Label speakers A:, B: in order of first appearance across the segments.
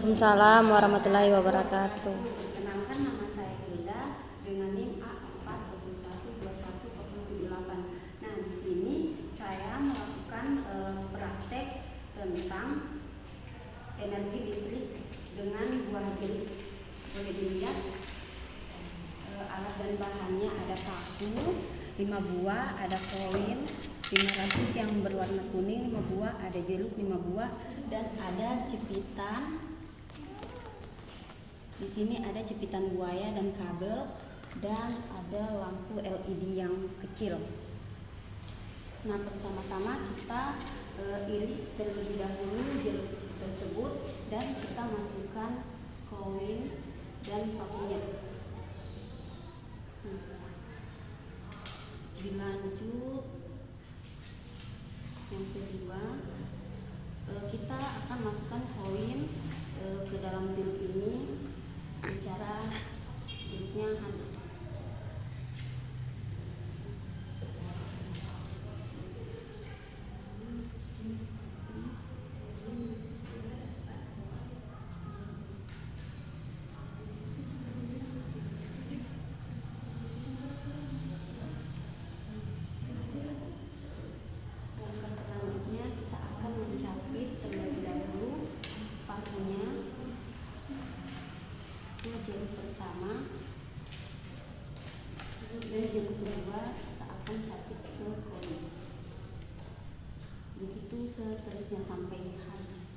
A: Waalaikumsalam warahmatullahi wabarakatuh.
B: Perkenalkan, nama saya Hilda dengan NIM A4012178. Nah, di sini saya melakukan praktek tentang energi listrik dengan buah jeruk. Boleh dilihat alat dan bahannya, ada paku 5 buah, ada koin 500 yang berwarna kuning 5 buah, ada jeruk 5 buah, dan ada jepitan. Di sini ada jepitan buaya dan kabel, dan ada lampu LED yang kecil. Nah, pertama-tama kita iris terlebih dahulu jeruk tersebut dan kita masukkan koin dan pakunya. Dilanjut yang kedua, kita akan masukkan koin ke dalam jeruk ini secara jeruknya habis. Langkah selanjutnya kita akan mencapit terlebih dahulu pakunya ke jeruk pertama, dan jeruk kedua kita akan capit ke koin. Begitu seterusnya sampai habis.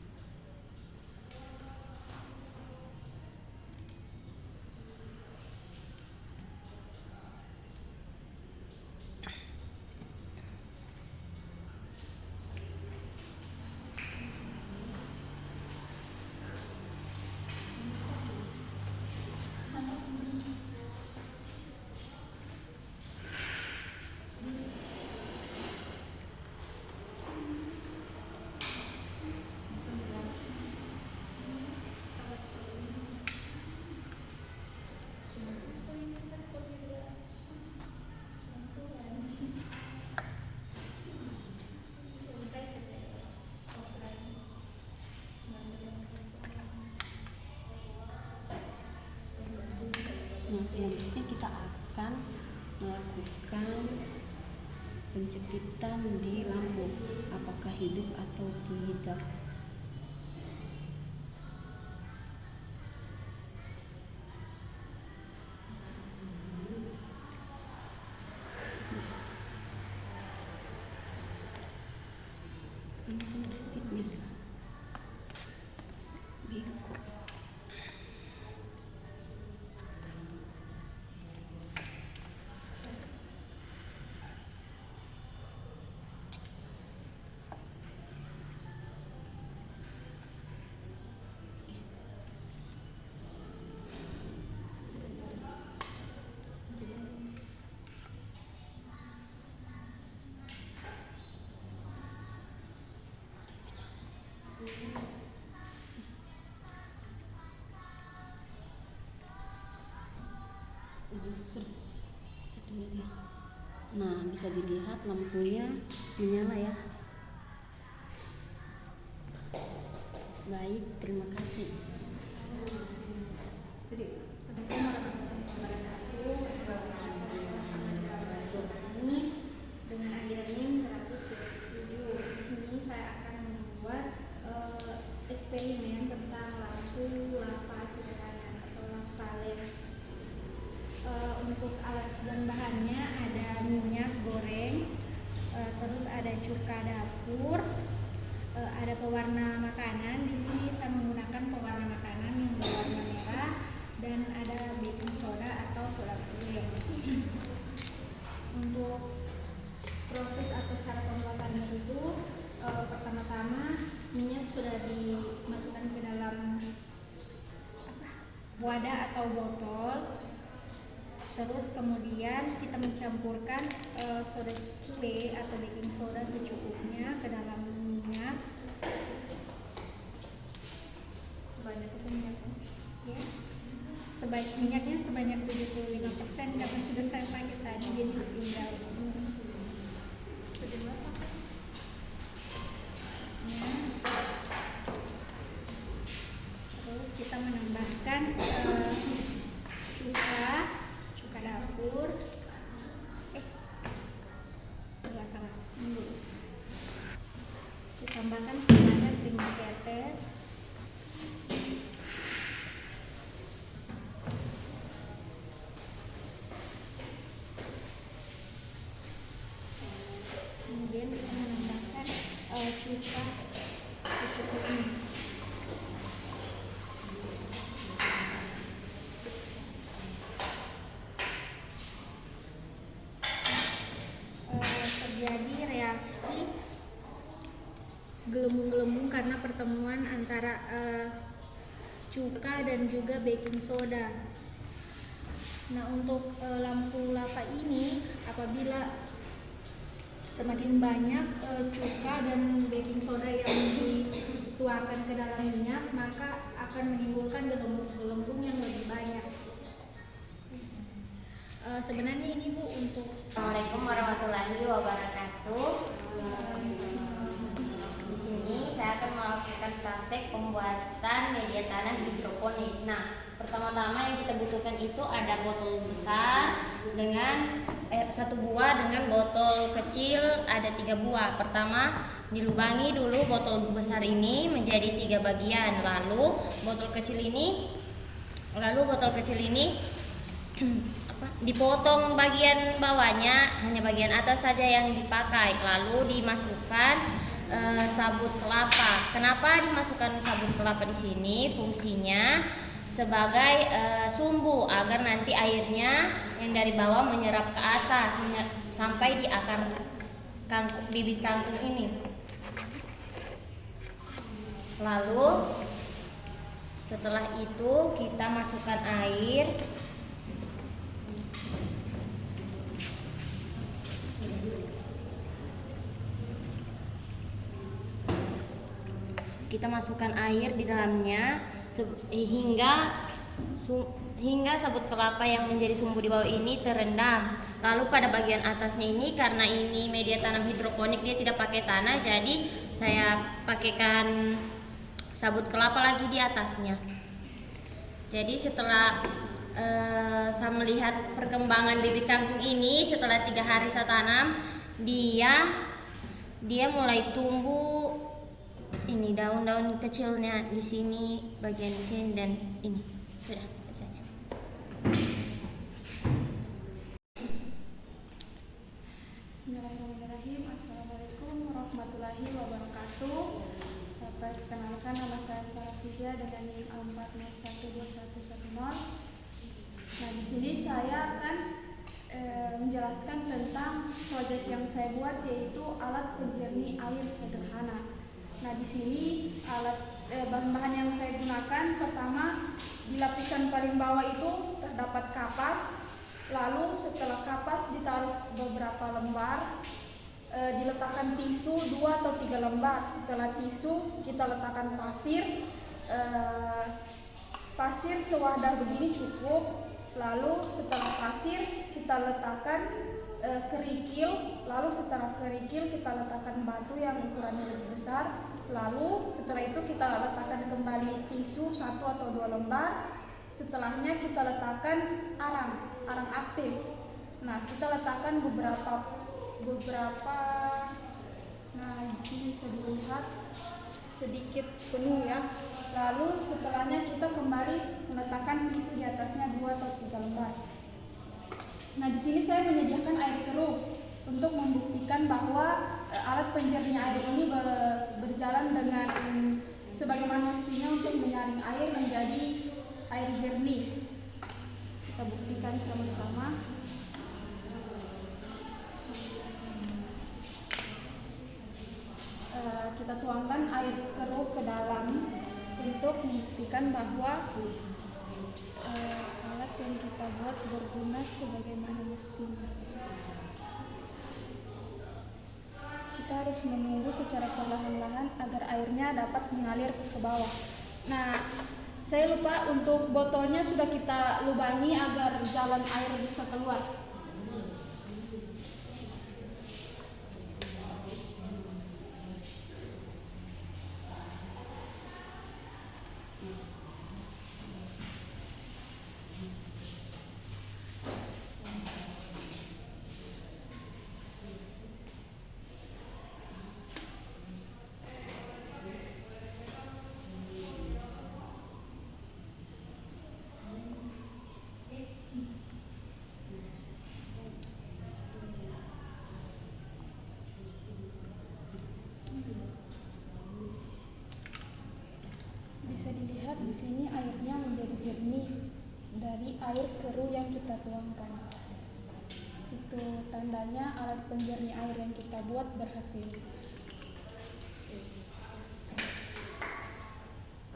B: Nah, selanjutnya kita akan melakukan penjepitan di lampu, apakah hidup atau tidak. Ini penjepitnya beko. Nah, bisa dilihat lampunya menyala ya. Baik, terima kasih.
C: Dengan aliran NIM 127. Di sini saya akan membuat eksperimen tentang lampu lava sederhana atau lava LED. Untuk alat dan bahannya ada minyak goreng, terus ada cuka dapur, ada pewarna makanan. Di sini saya menggunakan pewarna makanan yang berwarna merah, dan ada baking soda atau soda kuning. Untuk proses atau cara pembuatannya itu, pertama-tama minyak sudah dimasukkan ke dalam wadah atau botol. Terus kemudian kita mencampurkan soda kue atau baking soda secukupnya ke dalam minyak. Sebanyak itu minyaknya, ya. Minyaknya sebanyak 75% karena sudah saya pakai tadi, jadi tinggal terus kemudian kita menambahkan cuka secukupnya. Terjadi reaksi gelembung-gelembung karena pertemuan antara cuka dan juga baking soda. Nah, untuk lampu lava ini apabila semakin banyak cuka dan baking soda yang dituangkan ke dalam minyak, maka akan menimbulkan gelembung-gelembung yang lebih banyak. Sebenarnya ini Bu untuk
D: Assalamualaikum warahmatullahi wabarakatuh. Di sini saya akan melakukan praktek pembuatan media tanam hidroponik. Nah, pertama-tama yang kita butuhkan itu ada botol besar dengan satu buah dengan botol kecil ada 3 buah. Pertama dilubangi dulu botol besar ini menjadi 3 bagian. Lalu botol kecil ini dipotong bagian bawahnya, hanya bagian atas saja yang dipakai. Lalu dimasukkan sabut kelapa. Kenapa dimasukkan sabut kelapa di sini? Fungsinya sebagai sumbu agar nanti airnya yang dari bawah menyerap ke atas sampai di akar bibit kangkung ini. Lalu setelah itu kita masukkan air. Kita masukkan air di dalamnya hingga sabut kelapa yang menjadi sumbu di bawah ini terendam. Lalu pada bagian atasnya ini, karena ini media tanam hidroponik, dia tidak pakai tanah, jadi saya pakaikan sabut kelapa lagi di atasnya. Jadi setelah saya melihat perkembangan bibit kangkung ini, setelah 3 hari saya tanam, dia mulai tumbuh. Ini daun-daun kecilnya di sini, bagian di sini dan ini. Sudah saja.
E: Bismillahirrahmanirrahim. Assalamualaikum warahmatullahi wabarakatuh. Perkenalkan, nama saya Farafia dengan NIM 4612110. Nah, di sini saya akan menjelaskan tentang proyek yang saya buat, yaitu alat penjernih air sederhana. Nah, di sini bahan-bahan yang saya gunakan, pertama di lapisan paling bawah itu terdapat kapas. Lalu setelah kapas ditaruh beberapa lembar, diletakkan tisu 2 atau 3 lembar. Setelah tisu kita letakkan pasir sewadah begini cukup. Lalu setelah pasir kita letakkan kerikil. Lalu setelah kerikil kita letakkan batu yang ukurannya lebih besar. Lalu setelah itu kita letakkan kembali tisu 1 atau 2 lembar. Setelahnya kita letakkan arang aktif. Nah, kita letakkan beberapa. Nah, di sini bisa dilihat sedikit penuh ya. Lalu setelahnya kita kembali meletakkan tisu di atasnya 2 atau 3 lembar. Nah, di sini saya menyediakan air keruh untuk membuktikan bahwa alat penjernih air ini berjalan dengan sebagaimana mestinya untuk menyaring air menjadi air jernih. Kita buktikan sama-sama. Kita tuangkan air keruh ke dalam untuk membuktikan bahwa alat yang kita buat berguna sebagaimana mestinya. Kita harus menunggu secara perlahan-lahan agar airnya dapat mengalir ke bawah. Nah, saya lupa untuk botolnya sudah kita lubangi agar jalan air bisa keluar. di sini airnya menjadi jernih dari air keruh yang kita tuangkan. Itu tandanya alat penjernih air yang kita buat berhasil.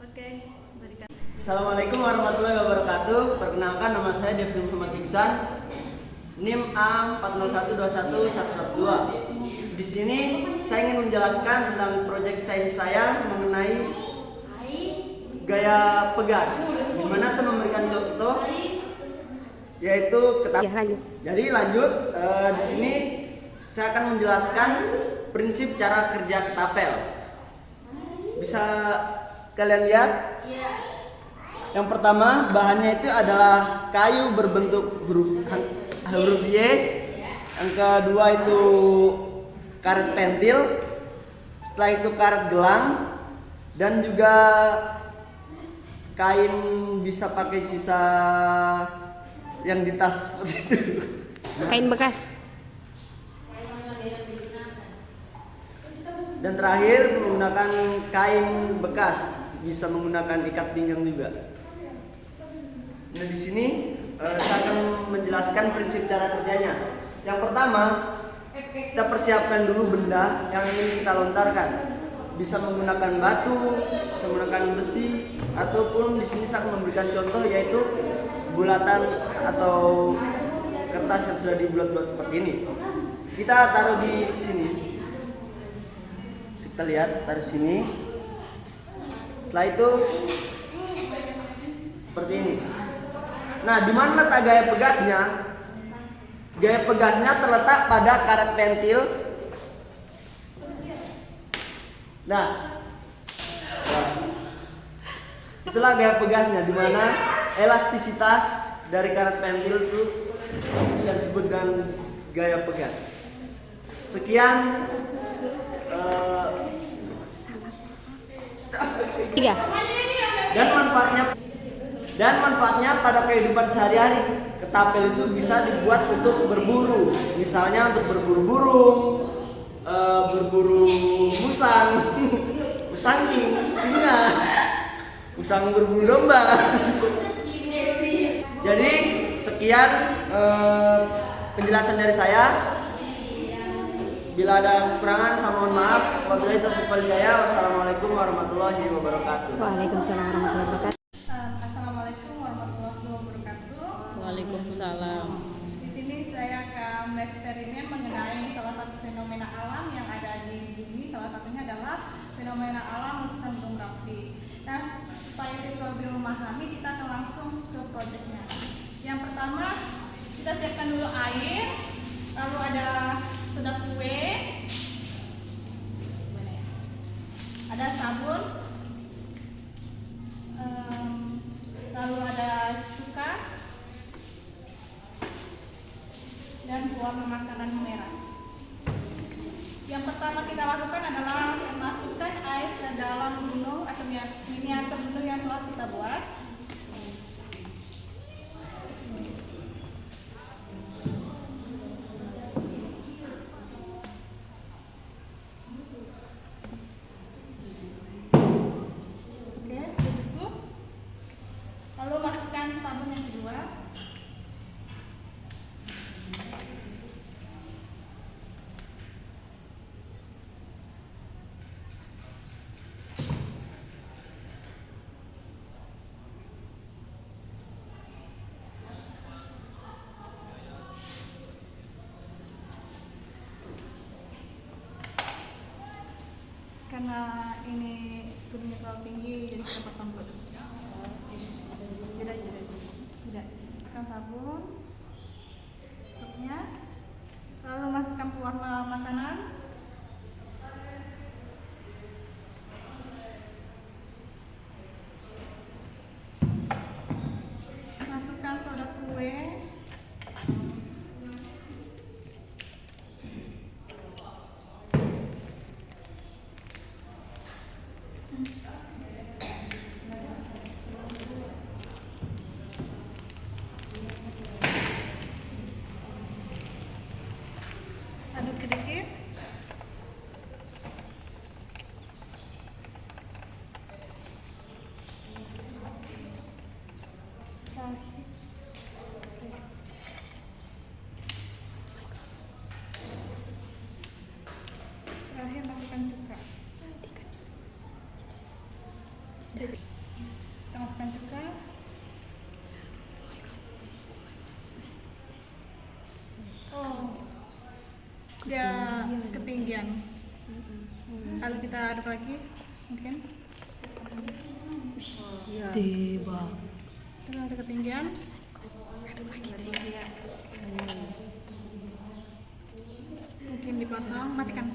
B: Oke, berikan.
F: Assalamualaikum warahmatullahi wabarakatuh. Perkenalkan, nama saya Devin Muhammad Iksan, NIM A40121112. Di sini saya ingin menjelaskan tentang proyek sains saya mengenai gaya pegas, di mana saya memberikan contoh yaitu
A: Ya, lanjut.
F: Jadi lanjut, di sini saya akan menjelaskan prinsip cara kerja ketapel. Bisa kalian lihat? Yang pertama, bahannya itu adalah kayu berbentuk huruf Y. Yang kedua itu karet pentil. Setelah itu karet gelang, dan juga kain bisa pakai sisa yang di tas seperti itu.
A: Kain bekas.
F: Dan terakhir menggunakan kain bekas, bisa menggunakan ikat pinggang juga. Nah, di sini saya akan menjelaskan prinsip cara kerjanya. Yang pertama, kita persiapkan dulu benda yang ingin kita lontarkan. Bisa menggunakan batu, bisa menggunakan besi, ataupun di sini saya akan memberikan contoh yaitu bulatan atau kertas yang sudah dibulat-bulat seperti ini. Kita taruh di sini. Kita lihat, taruh sini. Setelah itu seperti ini. Nah, di mana letak gaya pegasnya? Gaya pegasnya terletak pada karet pentil. Nah, itulah gaya pegasnya, di mana elastisitas dari karet pentil itu bisa disebut dengan gaya pegas. Sekian.
A: 3.
F: Dan manfaatnya pada kehidupan sehari-hari. Ketapel itu bisa dibuat untuk berburu, misalnya untuk berburu burung, berburu musang, musangking, singa, musang berburu domba. Jadi sekian penjelasan dari saya. Bila ada kekurangan, saya mohon maaf. Wabillahi taufiq wal hidayah. Wassalamualaikum warahmatullahi wabarakatuh.
A: Waalaikumsalam warahmatullahi wabarakatuh.
E: Assalamualaikum warahmatullahi wabarakatuh.
G: Waalaikumsalam.
E: Di sini saya akan bereksperimen mengenai salah satu fenomena alam yang ada di bumi. Salah satunya adalah fenomena alam letusan gunung Merapi. Nah, supaya siswa lebih memahami, kita akan langsung ke proyeknya. Yang pertama, kita siapkan dulu air, lalu ada soda kue, ada sabun, lalu ada cuka, dan pewarna makanan merah. Yang pertama kita lakukan adalah masukkan air ke dalam gunung atau miniatur gunung yang telah kita buat. Oke, sudah cukup. Lalu masukkan sabun yang kedua. Karena ini gunungnya terlalu tinggi, jadi kita potong dulu. Tidak. Masukkan sabun, stopnya. Lalu masukkan pewarna makanan. Masukkan soda kue. Aduk sedikit. dia ketinggian. Lalu kita aduk lagi mungkin. Terus ketinggian. Mungkin dipotong, matikan.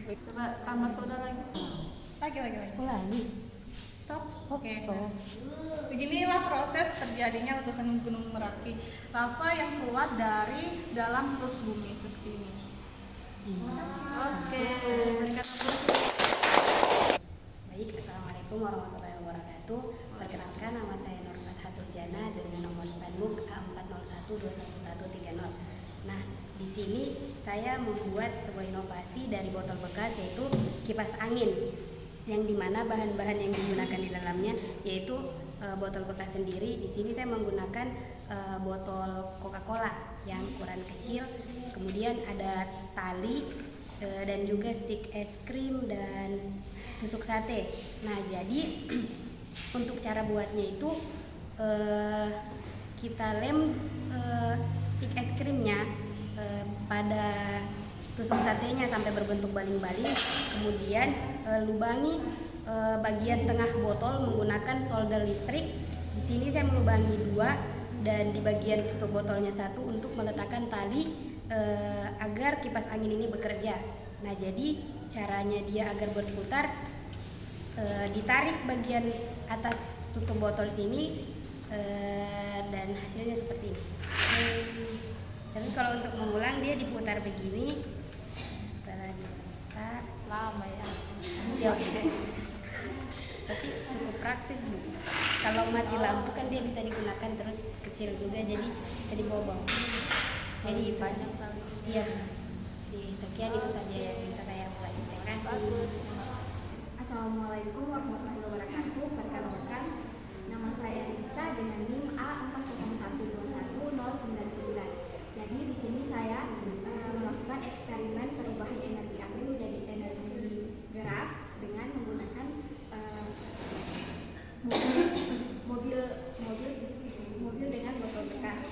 G: Coba tambah soda lagi.
E: Lagi. Stop. Oke. Beginilah proses terjadinya letusan Gunung Merapi. Lava yang keluar dari dalam perut bumi seperti ini.
G: Oke.
B: Baik, assalamualaikum warahmatullahi wabarakatuh. Perkenalkan, nama saya Nurfat Haturjana dengan nomor standbook A401211130. Nah, di sini saya membuat sebuah inovasi dari botol bekas, yaitu kipas angin, yang dimana bahan-bahan yang digunakan di dalamnya yaitu botol bekas sendiri. Di sini saya menggunakan botol Coca-Cola yang ukuran kecil, kemudian ada tali dan juga stik es krim dan tusuk sate. Nah, jadi untuk cara buatnya itu kita lem stik es krimnya pada tusuk satenya sampai berbentuk baling-baling, kemudian lubangi bagian tengah botol menggunakan solder listrik. Di sini saya melubangi 2 dan di bagian tutup botolnya 1 untuk meletakkan tali agar kipas angin ini bekerja. Nah, jadi caranya dia agar berputar, ditarik bagian atas tutup botol sini dan hasilnya seperti ini. Tapi kalau untuk mengulang dia diputar begini, kita
G: Lama ya.
B: ya oke. Tapi cukup praktis, Bu. Kalau mati lampu kan dia bisa digunakan terus, kecil juga jadi bisa dibawa. Jadi itu
G: Banyak kali.
B: Iya. Sekian itu saja yang bisa saya buat. Terima kasih.
H: Assalamualaikum warahmatullahi wabarakatuh. Perkenalkan, nama saya Rizka dengan NIM A40121099. Jadi di sini saya melakukan eksperimen perubahan energi angin menjadi energi gerak dengan menggunakan mobil dengan botol bekas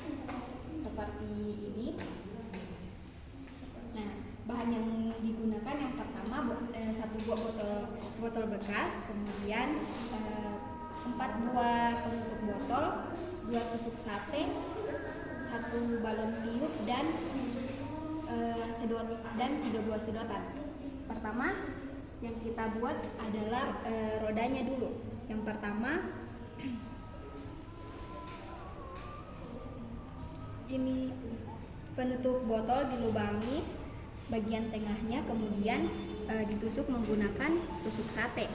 H: seperti ini. Nah, bahan yang digunakan yang pertama 1 buah botol bekas, kemudian 4 buah penutup botol, 2 tusuk sate, 1 balon tiup dan 3 buah sedotan. Pertama yang kita buat adalah rodanya dulu. Yang pertama ini penutup botol dilubangi bagian tengahnya, kemudian ditusuk menggunakan tusuk sate.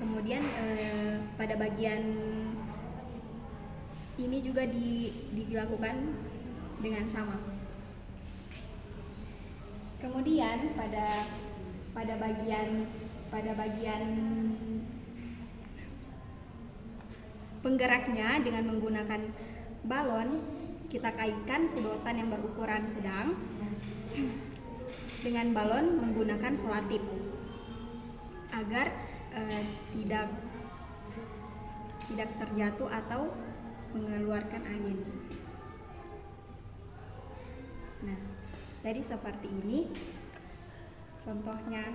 H: Kemudian pada bagian ini juga dilakukan dengan sama. Kemudian pada bagian penggeraknya dengan menggunakan balon, kita kaitkan sedotan yang berukuran sedang dengan balon menggunakan solatip agar tidak terjatuh atau mengeluarkan angin. Nah, jadi seperti ini contohnya,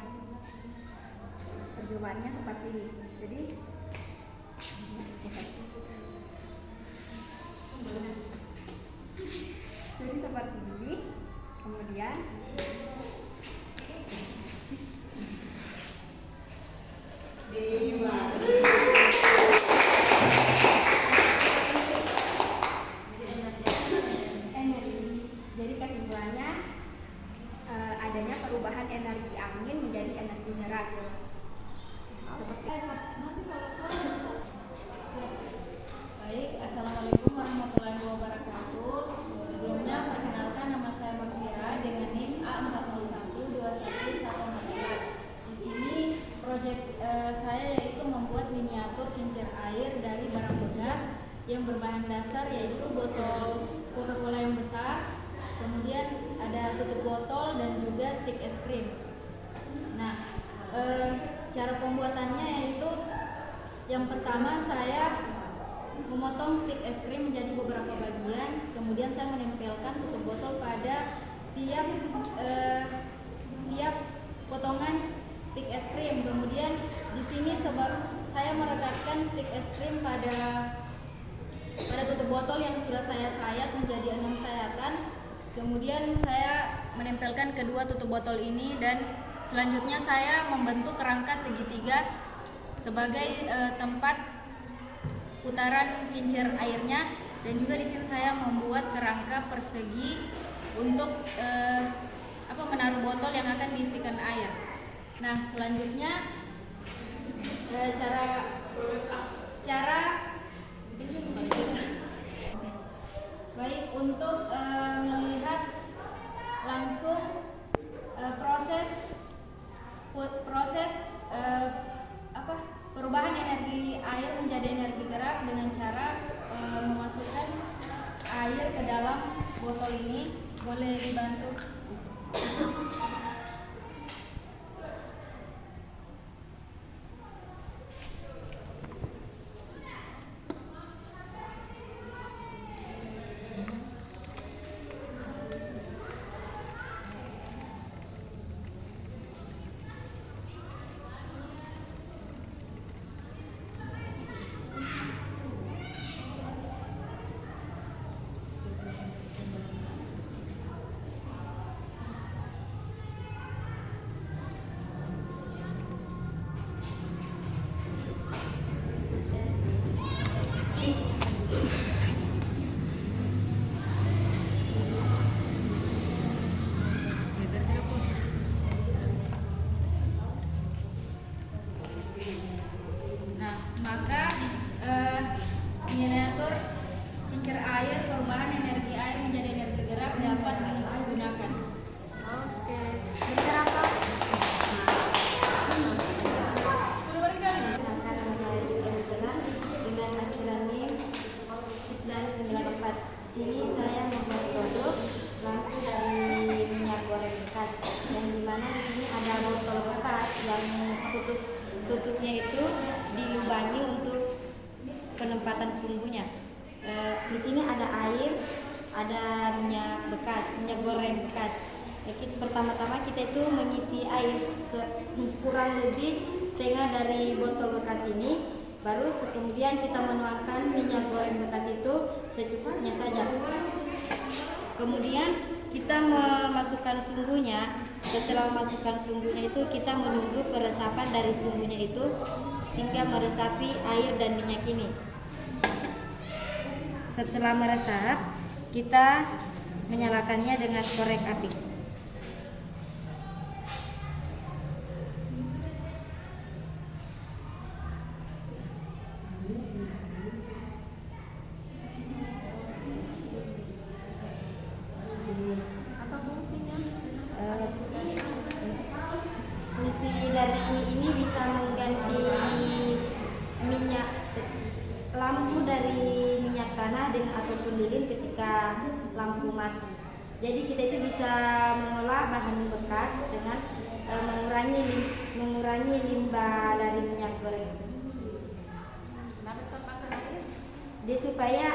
H: percobaannya seperti ini. Jadi seperti ini. Kemudian jadi kesimpulannya adanya perubahan energi angin menjadi energi gerak.
G: Baik, assalamualaikum warahmatullahi wabarakatuh. Sebelumnya perkenalkan, nama saya Makfira dengan NIM A40121144. Di sini proyek saya yaitu membuat miniatur kincir air dari barang bekas yang berbahan dasar yaitu botol Coca-Cola yang besar, kemudian ada tutup botol dan juga stik es krim. Nah, cara pembuatannya yaitu yang pertama saya memotong stik es krim menjadi beberapa bagian, kemudian saya menempelkan tutup botol pada tiap potongan stik es krim. Kemudian di sini saya merekatkan stik es krim pada tutup botol yang sudah saya sayat menjadi 6 sayatan. Kemudian saya menempelkan kedua tutup botol ini dan selanjutnya saya membentuk rangka segitiga sebagai tempat putaran kincir airnya, dan juga di sini saya membuat kerangka persegi untuk menaruh botol yang akan diisikan air. Nah, selanjutnya baik untuk melihat langsung proses perubahan energi air menjadi energi gerak dengan cara memasukkan air ke dalam botol ini. Boleh dibantu? Nah, maka miniatur kincir air perubahan energi air menjadi energi gerak dapat digunakan.
A: Oke. Berapa? Nama saya Rizky Arsena dengan akhiran NIM 994. Di sini saya membuat produk lampu dari minyak goreng bekas, yang dimana di sini ada botol bekas yang tutupnya itu dilubangi untuk penempatan sumbunya. Di sini ada air, ada minyak bekas, minyak goreng bekas. Pertama-tama kita itu mengisi air kurang lebih setengah dari botol bekas ini, baru kemudian kita menuangkan minyak goreng bekas itu secukupnya saja. Kemudian kita memasukkan sumbunya. Setelah memasukkan sumbunya itu kita menunggu peresapan dari sumbunya itu hingga meresapi air dan minyak ini. Setelah meresap, kita menyalakannya dengan korek api.
E: Apa fungsinya?
A: Fungsi dari ini bisa mengganti lampu dari minyak tanah dengan ataupun lilin ketika lampu mati. Jadi kita itu bisa mengolah bahan bekas dengan mengurangi limbah dari minyak goreng itu.
E: Kenapa tambahkan air?
A: Dia supaya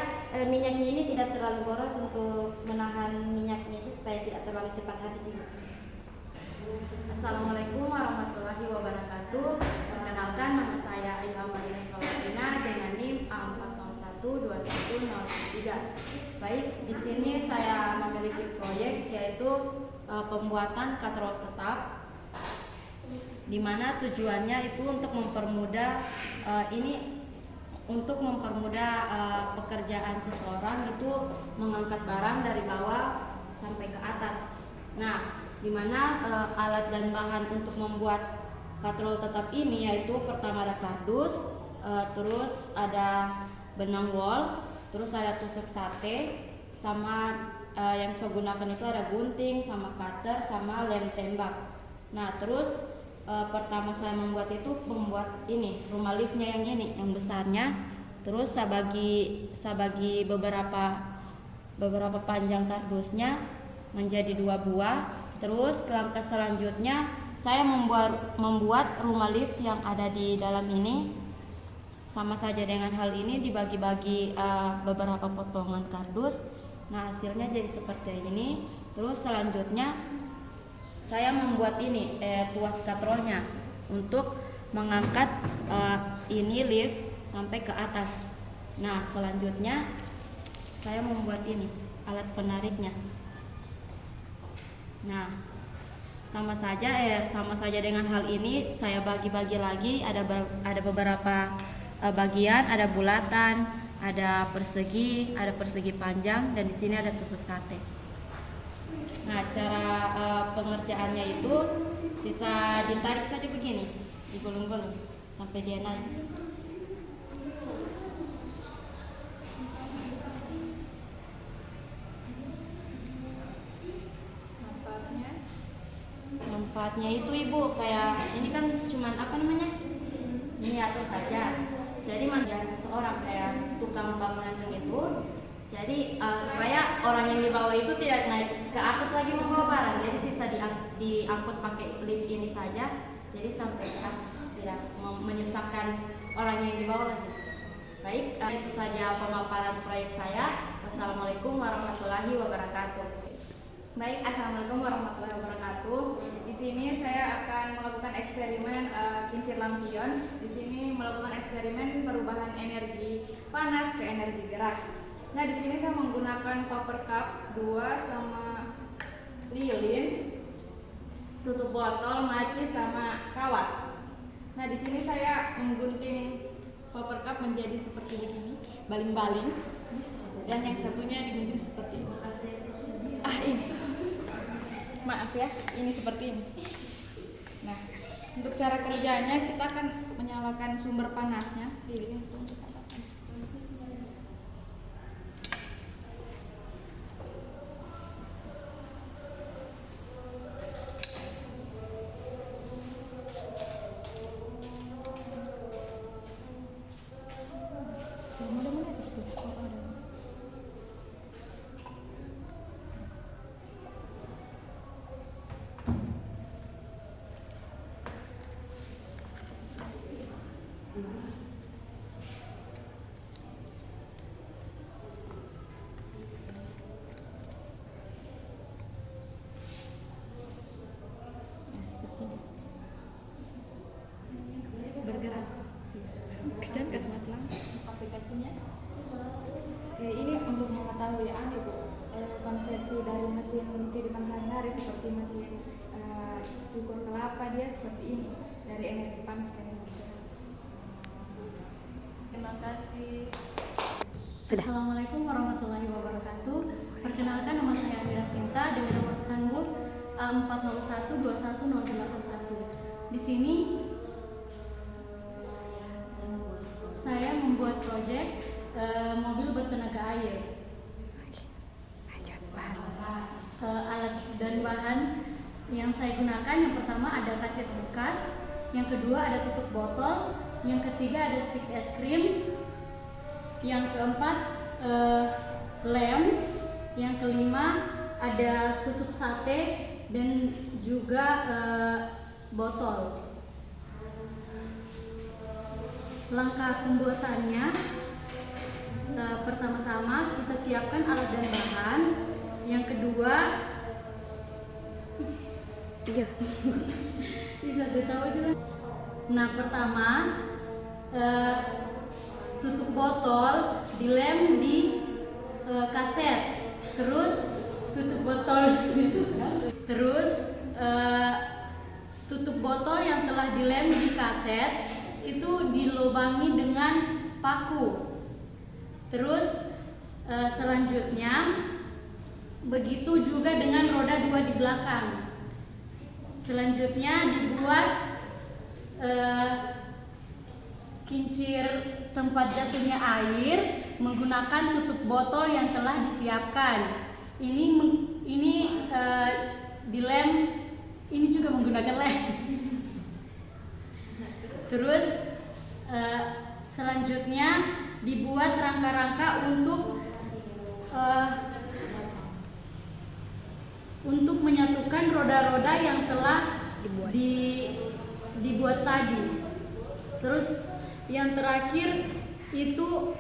A: minyaknya ini tidak terlalu boros, untuk menahan minyaknya itu supaya tidak terlalu cepat habis ini.
B: Assalamualaikum warahmatullahi wabarakatuh. Perkenalkan, nama saya Ilham Maria Solatina dengan NIM A40121003. Baik, di sini saya memiliki proyek yaitu pembuatan katrol tetap, di mana tujuannya itu untuk mempermudah pekerjaan seseorang itu mengangkat barang dari bawah sampai ke atas. Nah, di mana alat dan bahan untuk membuat katrol tetap ini yaitu pertama ada kardus, terus ada benang wol, terus ada tusuk sate, sama yang saya gunakan itu ada gunting sama cutter sama lem tembak. Nah, terus pertama saya membuat ini rumah liftnya yang besarnya. Terus saya bagi beberapa panjang kardusnya menjadi 2 buah. Terus langkah selanjutnya saya membuat rumah lift yang ada di dalam ini. Sama saja dengan hal ini dibagi-bagi beberapa potongan kardus. Nah, hasilnya jadi seperti ini.
D: Terus selanjutnya saya membuat ini tuas katrolnya untuk mengangkat ini lift sampai ke atas. Nah, selanjutnya saya membuat ini alat penariknya. Nah, sama saja dengan hal ini saya bagi-bagi lagi, ada beberapa bagian, ada bulatan, ada persegi panjang, dan di sini ada tusuk sate. Nah, cara pengerjaannya itu sisa ditarik saja begini, digulung-gulung sampai dia naik. Manfaatnya itu Ibu, kayak ini kan cuman miniatur saja. Jadi mandian seseorang, saya tukang bangunan itu. Jadi supaya orang yang di bawah itu tidak naik ke atas lagi membawa barang. Jadi sisa diangkut pakai lift ini saja. Jadi sampai ke atas, tidak menyusahkan orang yang di bawah lagi. Baik, itu saja pemaparan proyek saya. Wassalamualaikum warahmatullahi wabarakatuh.
G: Baik, assalamualaikum warahmatullahi wabarakatuh. Di sini saya akan melakukan eksperimen kincir lampion. Di sini melakukan eksperimen perubahan energi panas ke energi gerak. Nah, di sini saya menggunakan paper cup 2 sama lilin, tutup botol, macis sama kawat. Nah, di sini saya menggunting paper cup menjadi seperti begini, baling-baling. Dan yang satunya digunting seperti ini. Ini. Maaf ya, ini seperti ini. Nah, untuk cara kerjanya kita akan menyalakan sumber panasnya. Lilin itu untuk apa? Bergerak. Kejadian ke Sumatera. Aplikasinya? Ya, ini untuk mengetahui konversi dari mesin di kehidupan sehari-hari seperti mesin cukur kelapa, dia seperti ini, dari energi panas ke energi gerak. Terima kasih. Assalamualaikum warahmatullahi wabarakatuh. Perkenalkan, nama saya Amira Sinta dengan nomor handphone 401210881. Di sini saya membuat proyek mobil bertenaga air. Alat dan bahan yang saya gunakan, yang pertama ada kaset bekas, yang kedua ada tutup botol, yang ketiga ada stik es krim, yang keempat lem, yang kelima ada tusuk sate dan juga botol. Langkah pembuatannya, pertama-tama kita siapkan alat dan bahan. Yang kedua, bisa ditahu juga. Nah, pertama tutup botol dilem di kaset, terus tutup botol tutup botol yang telah dilem di kaset itu dilubangi dengan paku. Terus selanjutnya begitu juga dengan roda 2 di belakang. Selanjutnya dibuat kincir tempat jatuhnya air menggunakan tutup botol yang telah disiapkan. Ini dilem, ini juga menggunakan lem. Terus selanjutnya dibuat rangka-rangka untuk menyatukan roda-roda yang telah dibuat tadi. Terus yang terakhir itu